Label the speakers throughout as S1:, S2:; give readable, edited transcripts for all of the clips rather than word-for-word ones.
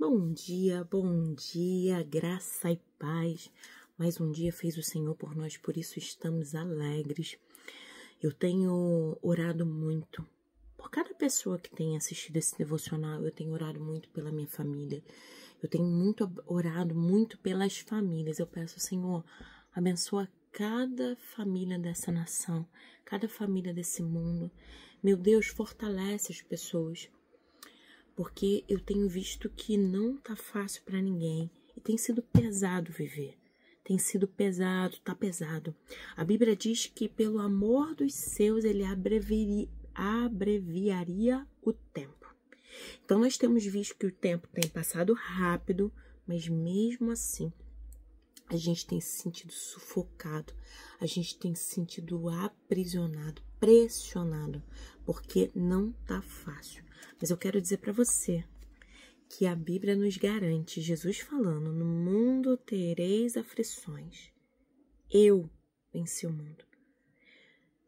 S1: Bom dia, graça e paz. Mais um dia fez o Senhor por nós, por isso estamos alegres. Eu tenho orado muito por cada pessoa que tem assistido esse devocional. Eu tenho orado muito pela minha família. Eu tenho orado muito pelas famílias. Eu peço, Senhor, abençoa cada família dessa nação, cada família desse mundo. Meu Deus, fortalece as pessoas. Porque eu tenho visto que não tá fácil para ninguém e tem sido pesado viver. Tem sido pesado, tá pesado. A Bíblia diz que pelo amor dos seus ele abreviaria o tempo. Então nós temos visto que o tempo tem passado rápido, mas mesmo assim a gente tem se sentido sufocado, a gente tem se sentido aprisionado, pressionado, porque não tá fácil. Mas eu quero dizer para você que a Bíblia nos garante, Jesus falando, no mundo tereis aflições. Eu venci o mundo.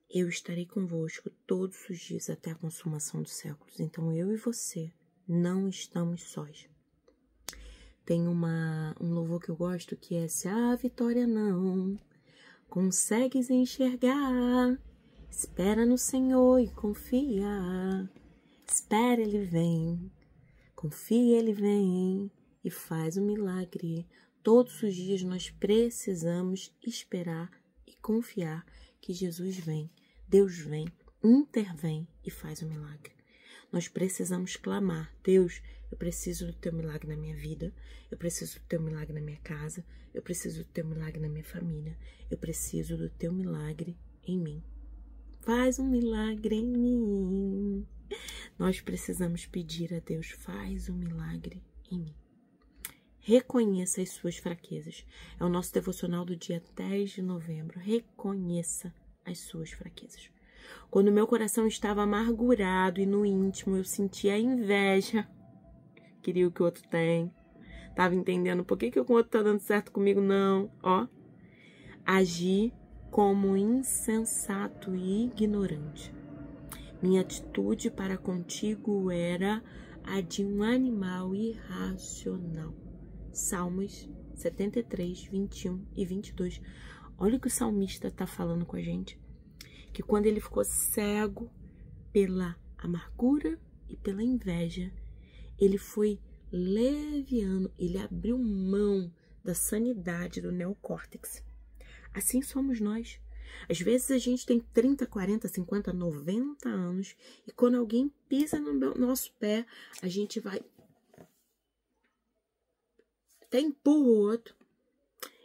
S1: Eu estarei convosco todos os dias até a consumação dos séculos. Então eu e você não estamos sós. Tem um louvor que eu gosto que é: se a vitória não consegues enxergar, espera no Senhor e confia. Espera, Ele vem, confia, Ele vem e faz um milagre. Todos os dias nós precisamos esperar e confiar que Jesus vem, Deus vem, intervém e faz um milagre. Nós precisamos clamar: Deus, eu preciso do Teu milagre na minha vida, eu preciso do Teu milagre na minha casa, eu preciso do Teu milagre na minha família, eu preciso do Teu milagre em mim. Faz um milagre em mim. Nós precisamos pedir a Deus: faz um milagre em mim. Reconheça as suas fraquezas. É o nosso devocional do dia 10 de novembro. Reconheça as suas fraquezas. Quando meu coração estava amargurado e no íntimo eu sentia inveja, queria o que o outro tem, estava entendendo por que o outro está dando certo comigo, não, agi como insensato e ignorante. Minha atitude para contigo era a de um animal irracional. Salmos 73, 21 e 22. Olha o que o salmista está falando com a gente. Que quando ele ficou cego pela amargura e pela inveja, ele foi leviano, ele abriu mão da sanidade do neocórtex. Assim somos nós. Às vezes a gente tem 30, 40, 50, 90 anos e quando alguém pisa no nosso pé, a gente vai até empurra o outro.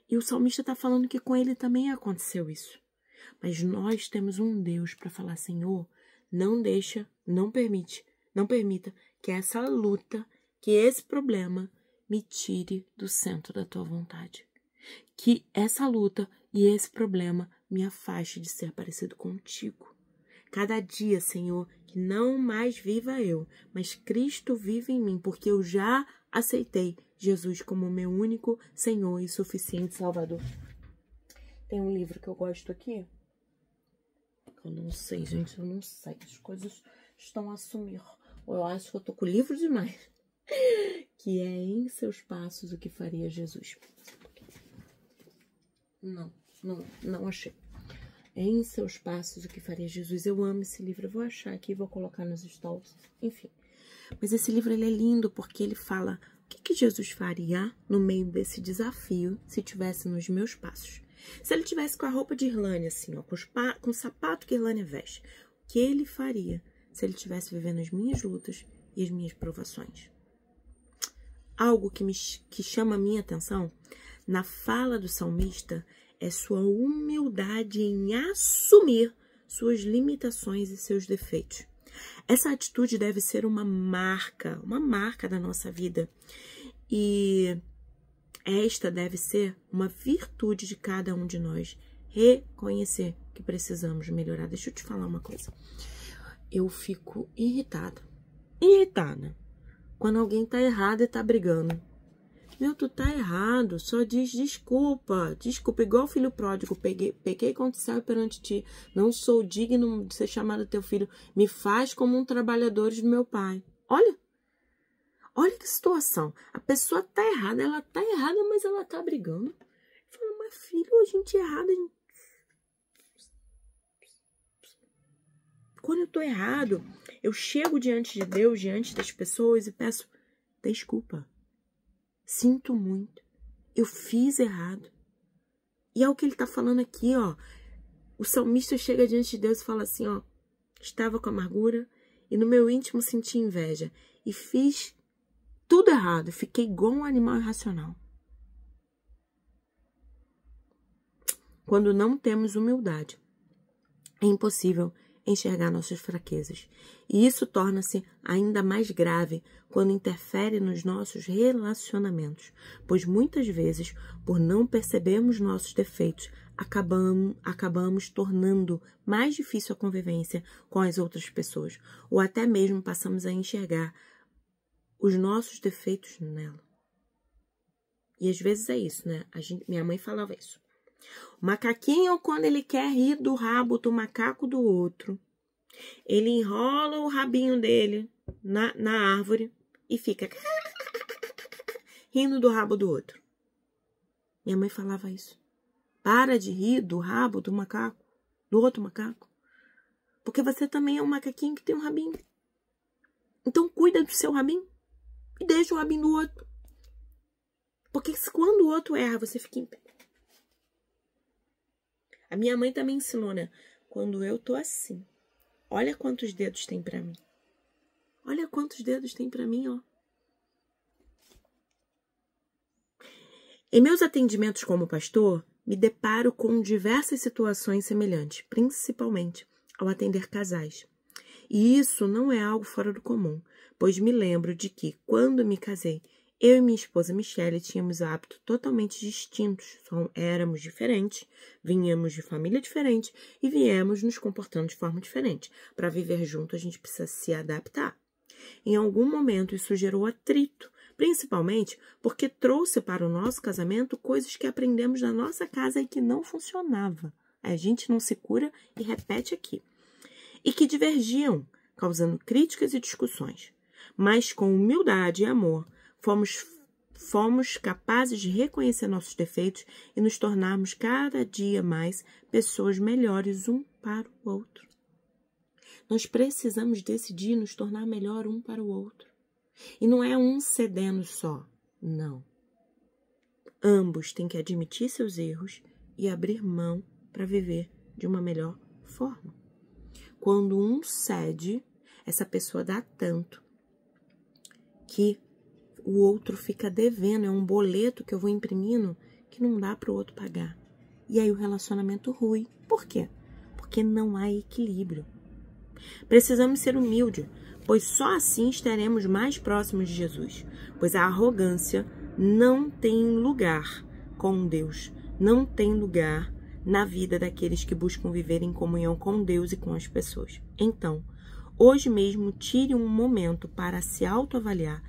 S1: E o salmista está falando que com ele também aconteceu isso. Mas nós temos um Deus para falar: Senhor, não permita que essa luta, que esse problema me tire do centro da tua vontade. Que essa luta e esse problema me afaste de ser parecido contigo. Cada dia, Senhor, que não mais viva eu, mas Cristo vive em mim, porque eu já aceitei Jesus como meu único Senhor e suficiente Salvador. Tem um livro que eu gosto aqui. Eu não sei, gente, eu não sei. As coisas estão a sumir. Eu acho que eu tô com o livro demais. Que é Em Seus Passos, o que faria Jesus. Não achei. Em Seus Passos, o que faria Jesus. Eu amo esse livro. Eu vou achar aqui e vou colocar nos stories. Enfim. Mas esse livro ele é lindo porque ele fala o que Jesus faria no meio desse desafio se tivesse nos meus passos. Se ele tivesse com a roupa de Irlânia, assim, com o sapato que Irlânia veste, o que ele faria se ele estivesse vivendo as minhas lutas e as minhas provações? Algo que chama a minha atenção na fala do salmista é sua humildade em assumir suas limitações e seus defeitos. Essa atitude deve ser uma marca da nossa vida. E esta deve ser uma virtude de cada um de nós. Reconhecer que precisamos melhorar. Deixa eu te falar uma coisa. Eu fico irritada. Quando alguém tá errado e tá brigando. Meu, tu tá errado. Só diz desculpa. Desculpa, igual o filho pródigo. Pequei contra o céu e perante ti. Não sou digno de ser chamado teu filho. Me faz como um trabalhador do meu pai. Olha Olha que situação. A pessoa tá errada, mas ela tá brigando. Fala, mas filho, a gente é errada. Quando eu tô errado, eu chego diante de Deus, diante das pessoas e peço desculpa. Sinto muito. Eu fiz errado. E é o que ele tá falando aqui, ó. O salmista chega diante de Deus e fala assim, ó. Estava com amargura e no meu íntimo senti inveja. E fiz tudo errado. Fiquei igual um animal irracional. Quando não temos humildade, é impossível enxergar nossas fraquezas. E isso torna-se ainda mais grave quando interfere nos nossos relacionamentos, pois muitas vezes, por não percebermos nossos defeitos, acabamos tornando mais difícil a convivência com as outras pessoas, ou até mesmo passamos a enxergar os nossos defeitos nela. E às vezes é isso, né? Minha mãe falava isso. O macaquinho, quando ele quer rir do rabo do macaco do outro, ele enrola o rabinho dele na árvore e fica rindo do rabo do outro. Minha mãe falava isso. Para de rir do rabo do macaco, do outro macaco. Porque você também é um macaquinho que tem um rabinho. Então cuida do seu rabinho e deixa o rabinho do outro. Porque quando o outro erra, você fica em pé. A minha mãe também ensinou, né? Quando eu tô assim, olha quantos dedos tem pra mim. Olha quantos dedos tem pra mim, ó. Em meus atendimentos como pastor, me deparo com diversas situações semelhantes, principalmente ao atender casais. E isso não é algo fora do comum, pois me lembro de que, quando me casei, eu e minha esposa Michele tínhamos hábitos totalmente distintos, éramos diferentes, vinhamos de família diferente e viemos nos comportando de forma diferente. Para viver junto, a gente precisa se adaptar. Em algum momento, isso gerou atrito, principalmente porque trouxe para o nosso casamento coisas que aprendemos na nossa casa e que não funcionava. A gente não se cura e repete aqui. E que divergiam, causando críticas e discussões. Mas com humildade e amor, fomos capazes de reconhecer nossos defeitos e nos tornarmos cada dia mais pessoas melhores um para o outro. Nós precisamos decidir nos tornar melhor um para o outro. E não é um cedendo só, não. Ambos têm que admitir seus erros e abrir mão para viver de uma melhor forma. Quando um cede, essa pessoa dá tanto que o outro fica devendo, é um boleto que eu vou imprimindo que não dá para o outro pagar. E aí o relacionamento rui. Por quê? Porque não há equilíbrio. Precisamos ser humildes, pois só assim estaremos mais próximos de Jesus. Pois a arrogância não tem lugar com Deus, não tem lugar na vida daqueles que buscam viver em comunhão com Deus e com as pessoas. Então, hoje mesmo, tire um momento para se autoavaliar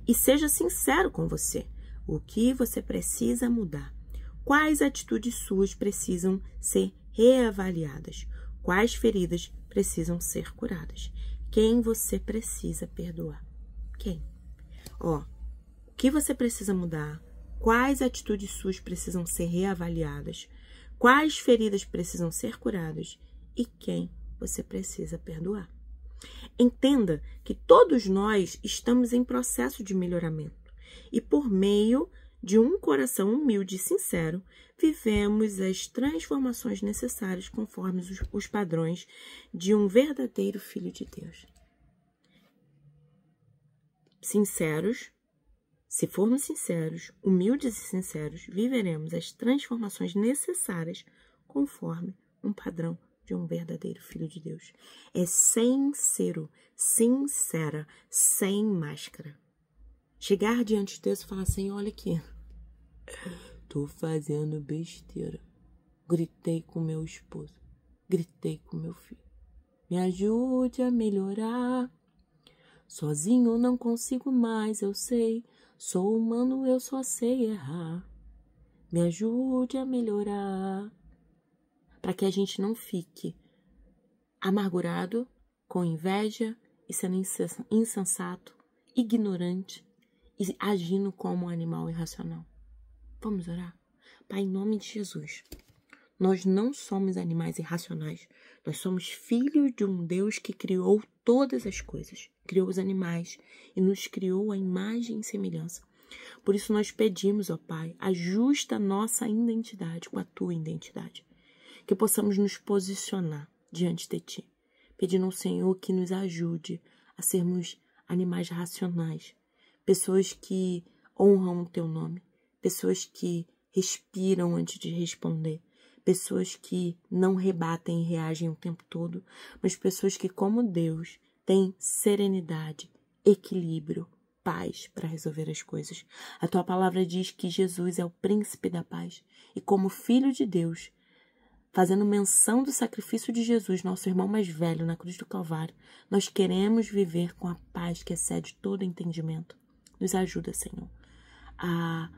S1: e seja sincero com você. O que você precisa mudar? Quais atitudes suas precisam ser reavaliadas? Quais feridas precisam ser curadas? Quem você precisa perdoar? Quem? O que você precisa mudar? Quais atitudes suas precisam ser reavaliadas? Quais feridas precisam ser curadas? E quem você precisa perdoar? Entenda que todos nós estamos em processo de melhoramento e por meio de um coração humilde e sincero, vivemos as transformações necessárias conforme os padrões de um verdadeiro Filho de Deus. Sinceros, se formos sinceros, humildes e sinceros, viveremos as transformações necessárias conforme um padrão de um verdadeiro Filho de Deus. É sincero, sincera, sem máscara. Chegar diante de Deus e falar assim, olha aqui, tô fazendo besteira. Gritei com meu esposo, gritei com meu filho. Me ajude a melhorar. Sozinho não consigo mais, eu sei. Sou humano, eu só sei errar. Me ajude a melhorar. Para que a gente não fique amargurado, com inveja e sendo insensato, ignorante, e agindo como um animal irracional. Vamos orar? Pai, em nome de Jesus, nós não somos animais irracionais. Nós somos filhos de um Deus que criou todas as coisas. Criou os animais e nos criou a imagem e semelhança. Por isso nós pedimos, ó Pai, ajusta a nossa identidade com a tua identidade. Que possamos nos posicionar diante de ti. Pedindo ao Senhor que nos ajude a sermos animais racionais. Pessoas que honram o teu nome. Pessoas que respiram antes de responder. Pessoas que não rebatem e reagem o tempo todo, mas pessoas que, como Deus, têm serenidade, equilíbrio, paz para resolver as coisas. A tua palavra diz que Jesus é o príncipe da paz. E como filho de Deus, fazendo menção do sacrifício de Jesus, nosso irmão mais velho, na cruz do Calvário, nós queremos viver com a paz que excede todo entendimento. Nos ajuda, Senhor, a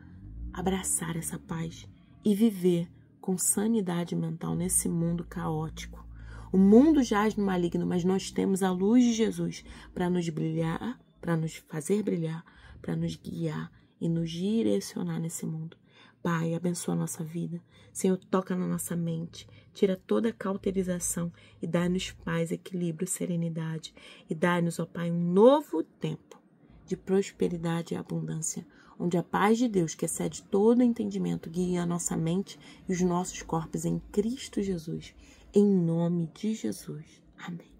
S1: abraçar essa paz e viver com sanidade mental nesse mundo caótico. O mundo jaz no maligno, mas nós temos a luz de Jesus para nos brilhar, para nos fazer brilhar, para nos guiar e nos direcionar nesse mundo. Pai, abençoa a nossa vida. Senhor, toca na nossa mente, tira toda a cauterização e dá-nos paz, equilíbrio, serenidade. E dá-nos, ó Pai, um novo tempo de prosperidade e abundância, onde a paz de Deus, que excede todo entendimento, guia a nossa mente e os nossos corpos em Cristo Jesus. Em nome de Jesus. Amém.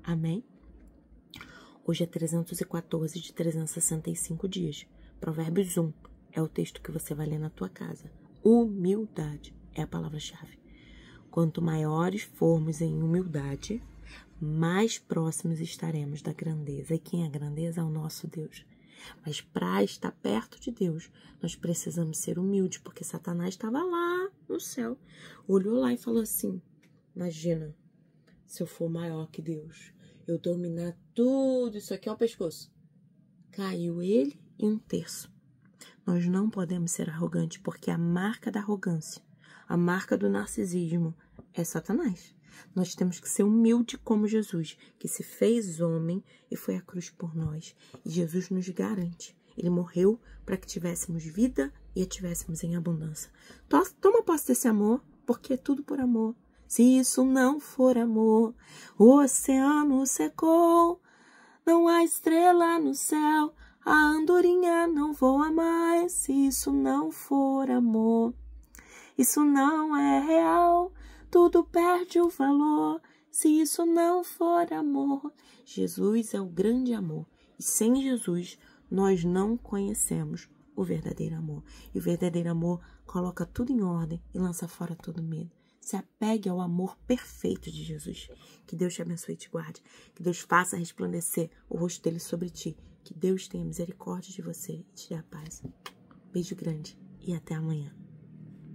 S1: Amém. Hoje é 314 de 365 dias. Provérbios 1 é o texto que você vai ler na tua casa. Humildade é a palavra-chave. Quanto maiores formos em humildade, mais próximos estaremos da grandeza. E quem é a grandeza é o nosso Deus. Mas para estar perto de Deus, nós precisamos ser humildes, porque Satanás estava lá no céu. Olhou lá e falou assim, imagina, se eu for maior que Deus, eu dominar tudo, isso aqui é o pescoço. Caiu ele e um terço. Nós não podemos ser arrogantes, porque a marca da arrogância, a marca do narcisismo é Satanás. Nós temos que ser humilde como Jesus, que se fez homem e foi à cruz por nós. E Jesus nos garante. Ele morreu para que tivéssemos vida e a tivéssemos em abundância. Toma posse desse amor, porque é tudo por amor. Se isso não for amor, o oceano secou. Não há estrela no céu, a andorinha não voa mais. Se isso não for amor, isso não é real. Tudo perde o valor, se isso não for amor. Jesus é o grande amor. E sem Jesus, nós não conhecemos o verdadeiro amor. E o verdadeiro amor coloca tudo em ordem e lança fora todo medo. Se apegue ao amor perfeito de Jesus. Que Deus te abençoe e te guarde. Que Deus faça resplandecer o rosto dele sobre ti. Que Deus tenha misericórdia de você e te dê a paz. Beijo grande e até amanhã.